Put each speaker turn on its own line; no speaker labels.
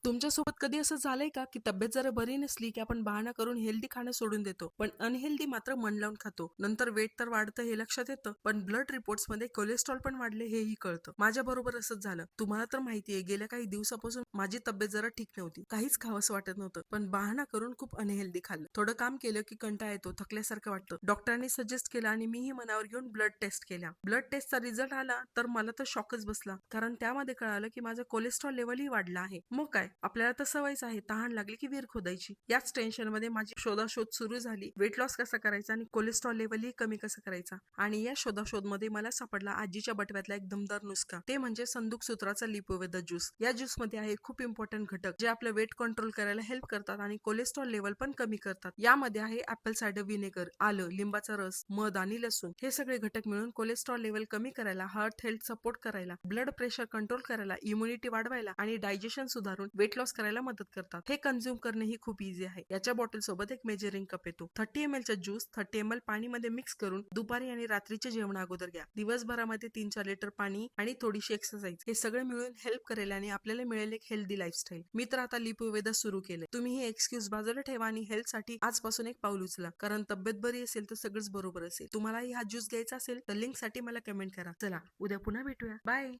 तुमच्यासोबत कधी असं झालंय का की तब्येत जरा बरी नसली की आपण बहाणा करून हेल्दी खाणं सोडून देतो, पण अनहेल्दी मात्र मन लावून खातो. नंतर वेट तर वाढतं हे लक्षात येतं, पण ब्लड रिपोर्ट्स मध्ये कोलेस्ट्रॉल पण वाढले हेही कळतं. माझ्या बरोबर असंच झालं. तुम्हाला तर माहितीये, गेल्या काही दिवसापासून माझी तब्येत जरा ठीक नव्हती. काहीच खावंसं वाटत नव्हतं, पण बहाणा करून खूप अनहेल्दी खाल्लं. थोडं काम केलं की कंटाळा येतो, थकल्यासारखं वाटतं. डॉक्टरांनी सजेस्ट केलं आणि मीही मनावर घेऊन ब्लड टेस्ट केल्या. ब्लड टेस्टचा रिझल्ट आला तर मला तर शॉकच बसला, कारण त्यामध्ये कळालं की माझं कोलेस्ट्रॉल लेवलही वाढला आहे. मग काय, आपल्याला तर सवयच आहे तहान लागली की विहीर खोदायची. याच टेन्शन मध्ये माझी शोधाशोध सुरू झाली. वेट लॉस कसा करायचा आणि कोलेस्ट्रॉल लेवलही कमी कसं करायचा. आणि या शोधाशोध मध्ये मला सापडला आजीच्या बटव्यातला एक दमदार नुसका, ते म्हणजे संदूक सूत्राचा लिपोवेदा ज्यूस. या ज्यूस मध्ये आहे खूप इम्पॉर्टंट घटक जे आपलं वेट कंट्रोल करायला हेल्प करतात आणि कोलेस्ट्रॉल लेवल पण कमी करतात. यामध्ये आहे ऍपल सायडर व्हिनेगर, आलं, लिंबाचा रस, मध आणि लसूण. हे सगळे घटक मिळून कोलेस्ट्रॉल लेवल कमी करायला, हार्ट हेल्थ सपोर्ट करायला, ब्लड प्रेशर कंट्रोल करायला, इम्युनिटी वाढवायला आणि डायजेशन सुधारून वेट लॉस करायला मदत करतात. हे कन्झ्युम करणे ही खूप इझी आहे. याच्या बॉटल सोबत एक मेजरिंग कप येतो. 30 ml चा ज्यूस 30 ml पाणीमध्ये मिक्स करून दुपारी आणि रात्रीच्या जेवणा अगोदर घ्या. दिवसभरामध्ये 3-4 लिटर पाणी आणि थोडीशी एक्सरसाइज, हे सगळे मिळून हेल्प करेल आणि आपल्याला मिळेल एक हेल्दी लाईफस्टाईल. मी तर आता लिपोवेदा सुरू केले. तुम्ही हे एक्सक्यूज बाजूला ठेवा आणि हेल्थ साठी आजपासून एक पाऊल उचला, कारण तब्येत बरी असेल तर सगळंच बरोबर असेल. तुम्हालाही हा ज्यूस घ्यायचा असेल तर लिंक साठी मला कमेंट करा. चला, उद्या पुन्हा भेटूया. बाय.